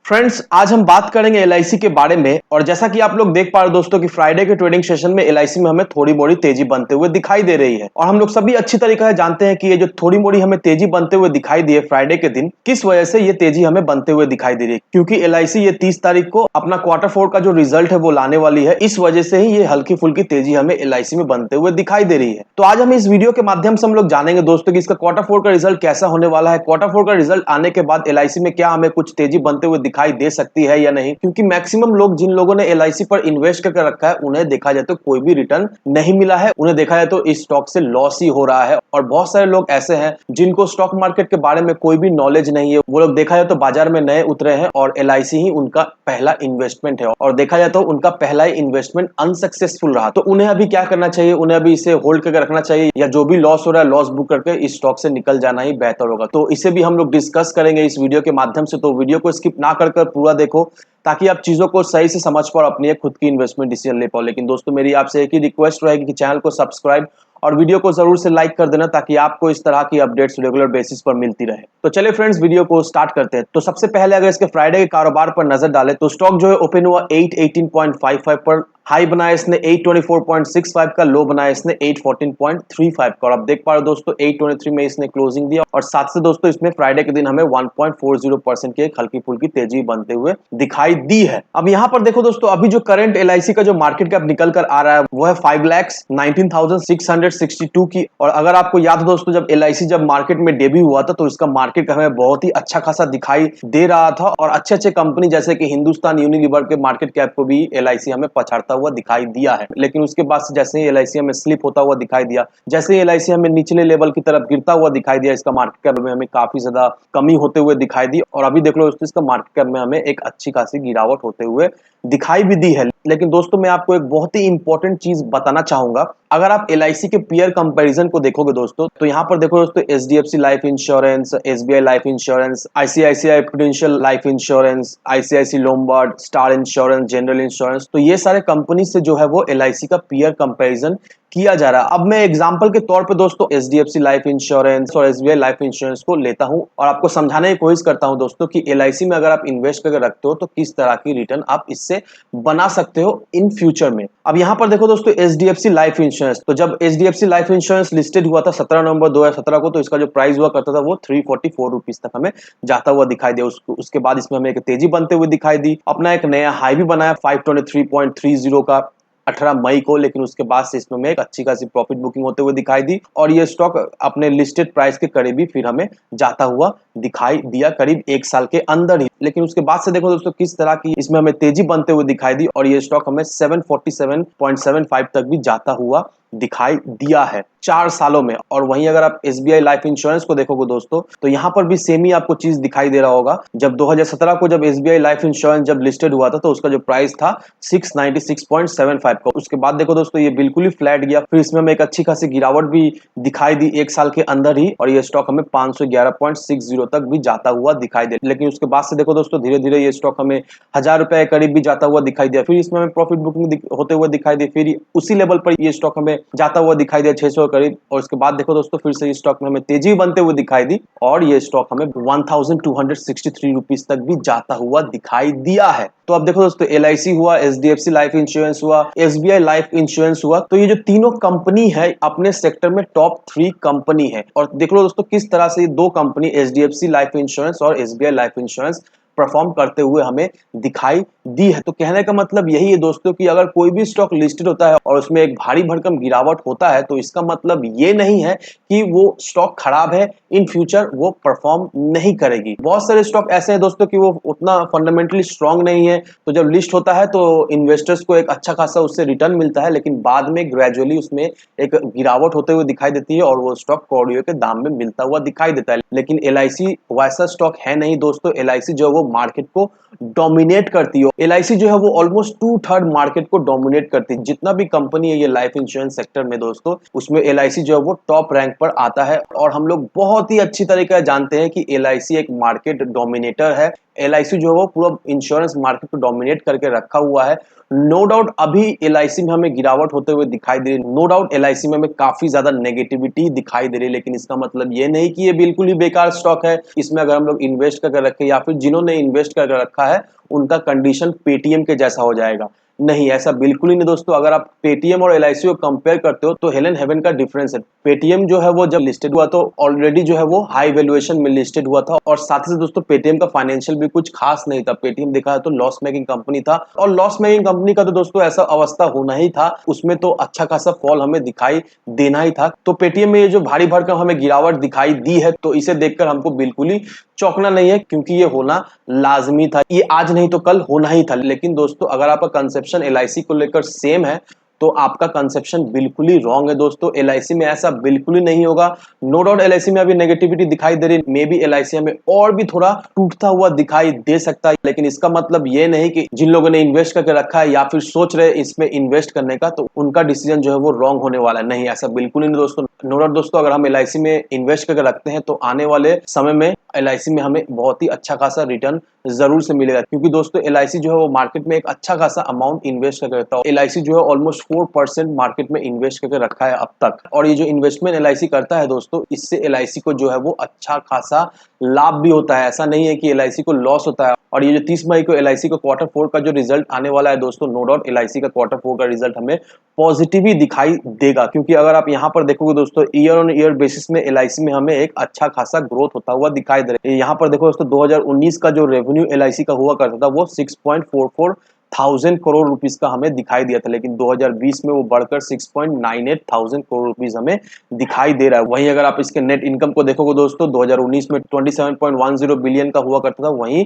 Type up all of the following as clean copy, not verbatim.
Friends, आज हम बात करेंगे एलआईसी के बारे में। और जैसा कि आप लोग देख पा रहे हो दोस्तों कि फ्राइडे के ट्रेडिंग सेशन में एलआईसी में हमें थोड़ी मोड़ी तेजी बनते हुए दिखाई दे रही है। और हम लोग सभी अच्छी तरीके से जानते हैं कि ये जो थोड़ी मोड़ी हमें तेजी बनते हुए दिखाई दी है फ्राइडे के दिन, किस वजह से ये तेजी हमें बनते हुए दिखाई दे रही है। क्योंकि एलआईसी ये 30 तारीख को अपना क्वार्टर 4 का जो रिजल्ट है वो लाने वाली है। इस वजह से ही ये हल्की फुल्की तेजी हमें एलआईसी में बनते हुए दिखाई दे रही है। तो आज हम इस वीडियो के माध्यम से हम लोग जानेंगे दोस्तों कि इसका क्वार्टर 4 का रिजल्ट कैसा होने वाला है। क्वार्टर 4 का रिजल्ट आने के बाद एलआईसी में क्या हमें कुछ तेजी बनते हुए दिखाई दे सकती है या नहीं। क्योंकि मैक्सिमम लोग जिन लोगों ने एलआईसी पर इन्वेस्ट करके रखा है उन्हें देखा जाए तो कोई भी रिटर्न नहीं मिला है। उन्हें देखा जाए तो इस स्टॉक से लॉस ही हो रहा है। और बहुत सारे लोग ऐसे हैं जिनको स्टॉक मार्केट के बारे में कोई भी नॉलेज नहीं है। वो लोग देखा जाए तो बाजार में नए उतरे हैं और एलआईसी ही उनका पहला इन्वेस्टमेंट है। और देखा जाए तो उनका पहला ही इन्वेस्टमेंट अनसक्सेसफुल रहा। तो उन्हें अभी क्या करना चाहिए? उन्हें अभी इसे होल्ड करके रखना चाहिए या जो भी लॉस हो रहा है लॉस बुक करके इस स्टॉक से निकल जाना ही बेहतर होगा। तो इसे भी हम लोग डिस्कस करेंगे इस वीडियो के माध्यम से। तो वीडियो को स्किप ना कर पूरा देखो ताकि आप चीजों को सही से समझ पाओ और अपनी एक खुद की इन्वेस्टमेंट डिसीजन ले पाओ। लेकिन दोस्तों मेरी आपसे एक ही रिक्वेस्ट रहेगी कि चैनल को सब्सक्राइब और वीडियो को जरूर से लाइक कर देना ताकि आपको इस तरह की अपडेट्स रेगुलर बेसिस पर मिलती रहे। तो चलिए फ्रेंड्स वीडियो को स्टार्ट करते हैं। तो सबसे पहले अगर इसके फ्राइडे के कारोबार पर नजर डालें तो स्टॉक जो है ओपन हुआ 818.55 पर, हाई बनाया इसने 824.65 का, लो बनाया इसने 814.35 का। और आप देख पा रहे हो दोस्तों 823 में इसने क्लोजिंग दिया और साथ से दोस्तों इसमें फ्राइडे के दिन हमें 1.40% की एक हल्की फुल्की तेजी बनते हुए दिखाई दी है। अब यहाँ पर देखो दोस्तों अभी जो करंट एलआईसी का जो मार्केट कैप निकल कर आ रहा है वो है 5,19,662 की। और अगर आपको याद हो दोस्तों जब एलआईसी जब मार्केट में डेब्यू हुआ था तो इसका मार्केट कैप हमें बहुत ही अच्छा खासा दिखाई दे रहा था और अच्छे अच्छे कंपनी जैसे कि हिंदुस्तान यूनिलीवर के मार्केट कैप को भी एलआईसी हमें पछाड़ता हुआ दिखाई दिया है। लेकिन उसके बाद से जैसे ही एलआईसी हमें स्लिप होता हुआ दिखाई दिया, जैसे ही एलआईसी हमें निचले लेवल की तरफ गिरता हुआ दिखाई दिया, इसका मार्केट कैप में हमें काफी ज्यादा कमी होते हुए दिखाई दी। और अभी देख लो दोस्तों इसका मार्केट कैप में हमें एक अच्छी खासी गिरावट होते हुए दिखाई भी दी है। लेकिन दोस्तों मैं आपको एक बहुत ही इंपॉर्टेंट चीज बताना चाहूंगा। अगर आप एलआईसी के पीयर कंपैरिजन को देखोगे दोस्तों तो यहाँ पर देखो दोस्तों HDFC Life Insurance, SBI Life Insurance, ICICI Prudential Life Insurance, ICICI Lombard, Star Insurance, general insurance, तो ये सारे कंपनी से जो है वो एलआईसी का पीयर कंपैरिजन किया जा रहा है। अब मैं एग्जांपल के तौर पे दोस्तों एचडीएफसी लाइफ इंश्योरेंस और एसबीआई लाइफ इंश्योरेंस को लेता हूं और आपको समझाने की कोशिश करता हूं दोस्तों कि एलआईसी में अगर आप इन्वेस्ट करके रखते हो तो किस तरह की रिटर्न आप इससे बना सकते हो इन फ्यूचर में। अब यहां पर देखो दोस्तों एचडीएफसी लाइफ इंश्योरेंस, तो जब एचडीएफसी लाइफ इंश्योरेंस लिस्टेड हुआ था 17 नवंबर 2017 को तो इसका जो प्राइस हुआ करता था वो 344 रुपीज तक हमें जाता हुआ दिखाई दिया। उसके बाद इसमें हमें एक तेजी बनते हुए दिखाई दी, अपना एक नया हाई भी बनाया 523.30 का 18 मई को। लेकिन उसके बाद से इसमें हमें एक अच्छी खासी प्रॉफिट बुकिंग होते हुए दिखाई दी और ये स्टॉक अपने लिस्टेड प्राइस के करीब ही फिर हमें जाता हुआ दिखाई दिया करीब एक साल के अंदर ही। लेकिन उसके बाद से देखो दोस्तों किस तरह की इसमें हमें तेजी बनते हुए दिखाई दी और ये स्टॉक हमें 747.75 तक भी जाता हुआ दिखाई दिया है 4 सालों में। और वहीं अगर आप एसबीआई लाइफ इंश्योरेंस को देखोगे दोस्तों तो यहाँ पर भी सेम ही आपको चीज दिखाई दे रहा होगा। जब 2017 को जब एसबीआई लाइफ इंश्योरेंस जब लिस्टेड हुआ था तो उसका जो प्राइस था 696.75 का। उसके बाद देखो दोस्तों ये बिल्कुल ही फ्लैट गया, फिर इसमें हमें एक अच्छी खासी गिरावट भी दिखाई दी एक साल के अंदर ही और ये स्टॉक हमें 511.60 तक भी जाता हुआ दिखाई दे। लेकिन उसके बाद से देखो दोस्तों धीरे धीरे ये स्टॉक हमें 1000 रुपए के करीब भी जाता हुआ दिखाई दिया, फिर इसमें हमें प्रॉफिट बुकिंग होते हुए दिखाई दी, फिर उसी लेवल पर ये स्टॉक हमें जाता हुआ दिखाई दिया 600 के करीब। और उसके बाद देखो दोस्तों फिर से इस स्टॉक में हमें तेजी बनते हुए दिखाई दी और ये स्टॉक हमें 1263 रुपीज तक भी जाता हुआ दिखाई दिया है। तो अब देखो दोस्तों एलआईसी हुआ, एचडीएफसी लाइफ इंश्योरेंस हुआ, एसबीआई लाइफ इंश्योरेंस हुआ, तो ये जो तीनों कंपनी है अपने सेक्टर में टॉप 3 कंपनी है। और देख लो दोस्तों किस तरह से ये दो कंपनी एचडीएफसी लाइफ इंश्योरेंस और एसबीआई लाइफ इंश्योरेंस परफॉर्म करते हुए हमें दिखाई दी है। तो कहने का मतलब यही है दोस्तों कि अगर कोई भी स्टॉक लिस्टेड होता है और उसमें एक भारी भरकम गिरावट होता है तो इसका मतलब ये नहीं है कि वो स्टॉक खराब है, इन फ्यूचर वो परफॉर्म नहीं करेगी। बहुत सारे स्टॉक ऐसे हैं दोस्तों कि वो उतना फंडामेंटली स्ट्रांग नहीं है, तो जब लिस्ट होता है तो इन्वेस्टर्स को एक अच्छा खासा उससे रिटर्न मिलता है, लेकिन बाद में ग्रेजुअली उसमें एक गिरावट होते हुए दिखाई देती है और वो स्टॉक करोड़ों के दाम में मिलता हुआ दिखाई देता है। लेकिन एलआईसी वैसा स्टॉक है नहीं दोस्तों। एलआईसी जो है वो मार्केट को डोमिनेट करती है LIC जो है वो ऑलमोस्ट 2/3 मार्केट को डोमिनेट करती है। जितना भी कंपनी है ये लाइफ इंश्योरेंस सेक्टर में दोस्तों, उसमें LIC जो है वो टॉप रैंक पर आता है और हम लोग बहुत ही अच्छी तरीके से जानते हैं कि LIC एक मार्केट डोमिनेटर है। LIC जो है वो पूरा इंश्योरेंस मार्केट को डोमिनेट करके रखा हुआ है। नो डाउट अभी LIC में हमें गिरावट होते हुए दिखाई दे रही है। नो डाउट LIC में हमें काफी ज्यादा नेगेटिविटी दिखाई दे रही है, लेकिन इसका मतलब ये नहीं कि ये बिल्कुल ही बेकार स्टॉक है। इसमें अगर हम लोग इन्वेस्ट करके रखें या फिर जिन्होंने इन्वेस्ट करके रखा है उनका कंडीशन पेटीएम के जैसा हो जाएगा। नहीं, ऐसा बिल्कुल ही नहीं दोस्तों। अगर आप पेटीएम और LIC को कंपेयर करते हो तो हेलन हेवन का डिफरेंस है। पेटीएम जो है वो जब लिस्टेड हुआ तो ऑलरेडी जो है वो हाई वैल्यूएशन में लिस्टेड हुआ था और साथ ही साथ दोस्तों पेटीएम का फाइनेंशियल भी कुछ खास नहीं था। पेटीएम देखा है तो लॉस मेकिंग कंपनी था और लॉस मेकिंग कंपनी का तो दोस्तों ऐसा अवस्था होना ही था, उसमें तो अच्छा खासा फॉल हमें दिखाई देना ही था। तो पेटीएम में ये जो भारी भरकम हमें गिरावट दिखाई दी है तो इसे देखकर हमको बिल्कुल ही चौंकना नहीं है, क्योंकि ये होना लाजमी था। ये आज नहीं तो कल होना ही था। लेकिन दोस्तों अगर आपका कंसेप्शन LIC को लेकर सेम है तो आपका कंसेप्शन बिल्कुल ही रॉन्ग है दोस्तों। LIC में ऐसा बिल्कुल ही नहीं होगा। नो डाउट LIC में अभी नेगेटिविटी दिखाई दे रही है, मे बी LIC हमें और भी थोड़ा टूटता हुआ दिखाई दे सकता है, लेकिन इसका मतलब ये नहीं कि जिन लोगों ने इन्वेस्ट करके रखा है या फिर सोच रहे इसमें इन्वेस्ट करने का तो उनका डिसीजन जो है वो रॉन्ग होने वाला है। नहीं, ऐसा बिल्कुल ही नहीं दोस्तों। नो डाउट दोस्तों अगर हम LIC में इन्वेस्ट करके रखते हैं तो आने वाले समय में LIC में हमें बहुत ही अच्छा खासा रिटर्न जरूर से मिलेगा, क्योंकि दोस्तों LIC जो है वो मार्केट में एक अच्छा खासा अमाउंट इन्वेस्ट करके रखता है। LIC जो है ऑलमोस्ट 4% मार्केट में इन्वेस्ट करके रखा है अब तक, और ये जो इन्वेस्टमेंट LIC करता है दोस्तों, इससे LIC को जो है वो अच्छा खासा लाभ भी होता है। ऐसा नहीं है कि LIC को लॉस होता है। और ये जो 30 मई को LIC को Q4 का जो रिजल्ट आने वाला है दोस्तों, नो डाउट LIC का Q4 का रिजल्ट हमें पॉजिटिव ही दिखाई देगा, क्योंकि अगर आप यहाँ पर देखोगे दोस्तों ईयर ऑन ईयर बेसिस में LIC में हमें एक अच्छा खासा ग्रोथ होता हुआ दिखाई दे रहा है। यहाँ पर देखो दोस्तों 2019 का जो रेवेन्यू LIC का हुआ करता था वो 6.44 थाउजेंड करोड़ रुपीस का हमें दिखाई दिया था, लेकिन 2020 में वो बढ़कर 6.98 थाउजेंड करोड़ रुपीस हमें दिखाई दे रहा है। वहीं अगर आप इसके नेट इनकम को देखोगे दोस्तों 2019 में 27.10 बिलियन का हुआ करता था, वहीं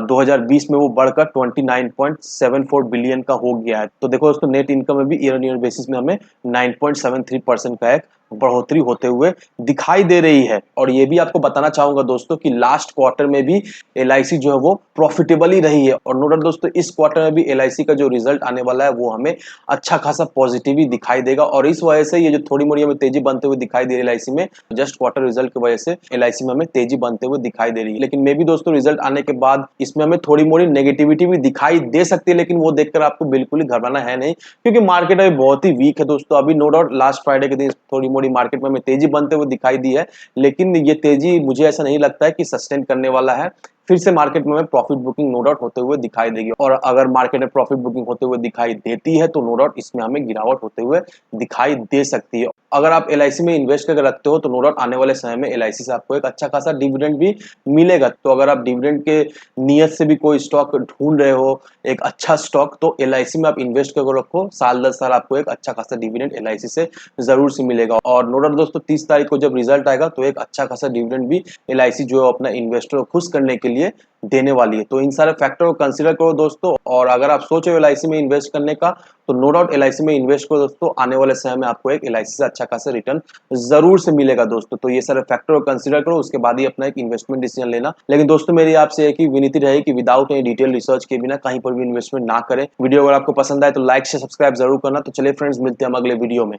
2020 में वो बढ़कर 29.74 बिलियन का हो गया है। तो देखो दोस्तों नेट इनकम में भी ईयर ऑन ईयर बेसिस में हमें 9.73% का एक बढ़ोतरी होते हुए दिखाई दे रही है। और ये भी आपको बताना चाहूंगा दोस्तों कि लास्ट क्वार्टर में भी LIC जो है वो प्रॉफिटेबल ही रही है, और नो डाउट दोस्तों इस क्वार्टर में भी LIC का जो रिजल्ट आने वाला है वो हमें अच्छा खासा पॉजिटिव ही दिखाई देगा। और इस वजह से ये जो थोड़ी मोड़ी हमें तेजी बनते हुए दिखाई दे रही है LIC में, जस्ट क्वार्टर रिजल्ट की वजह से LIC में हमें तेजी बनते हुए दिखाई दे रही है। लेकिन मे भी दोस्तों रिजल्ट आने के बाद इसमें हमें थोड़ी मोड़ी नेगेटिविटी भी दिखाई दे सकती है, लेकिन वो देखकर आपको बिल्कुल ही घबराना है नहीं, क्योंकि मार्केट अभी बहुत ही वीक है दोस्तों। अभी नो डाउट लास्ट फ्राइडे के दिन थोड़ी मोड़ी मार्केट में हमें तेजी बनते हुए दिखाई दी है, लेकिन ये तेजी मुझे ऐसा नहीं लगता है कि सस्टेन करने वाला है। फिर से मार्केट में प्रॉफिट बुकिंग नो डाउट होते हुए दिखाई देगी, और अगर मार्केट में प्रॉफिट बुकिंग होते हुए दिखाई देती है तो नो डाउट इसमें हमें गिरावट होते हुए दिखाई दे सकती है। अगर आप LIC में इन्वेस्ट करके रखते हो तो नो डाउट आने वाले समय में LIC से आपको एक अच्छा खासा डिविडेंड भी मिलेगा। तो अगर आप डिविडेंड के नियत से भी कोई स्टॉक ढूंढ रहे हो, एक अच्छा स्टॉक, तो LIC में आप इन्वेस्ट करके रखो। साल 10 साल आपको एक अच्छा खासा डिविडेंड LIC से जरूर से मिलेगा। और नो डाउट दोस्तों 30 तारीख को जब रिजल्ट आएगा तो एक अच्छा खासा डिविडेंड भी LIC जो है अपना इन्वेस्टर को खुश करने के लिए देने वाली है। तो इन सारे फैक्टर को कंसीडर करो दोस्तों, और अगर आप सोच रहे हो LIC में इन्वेस्ट करने का तो नो डाउट LIC में इन्वेस्ट करो दोस्तों। आने वाले समय में आपको एक LIC से अच्छा खासा रिटर्न जरूर से मिलेगा दोस्तों। तो ये सारे फैक्टर को कंसीडर करो, उसके बाद ही अपना एक इन्वेस्टमेंट डिसीजन लेना। लेकिन दोस्तों मेरी आपसे एक ही विनती रहेगी कि विदाउट एनी डिटेल रिसर्च के बिना कहीं पर भी इन्वेस्टमेंट ना करें। वीडियो अगर आपको पसंद आए तो लाइक से सब्सक्राइब जरूर करना। तो चलिए फ्रेंड्स, मिलते हैं हम अगले वीडियो में।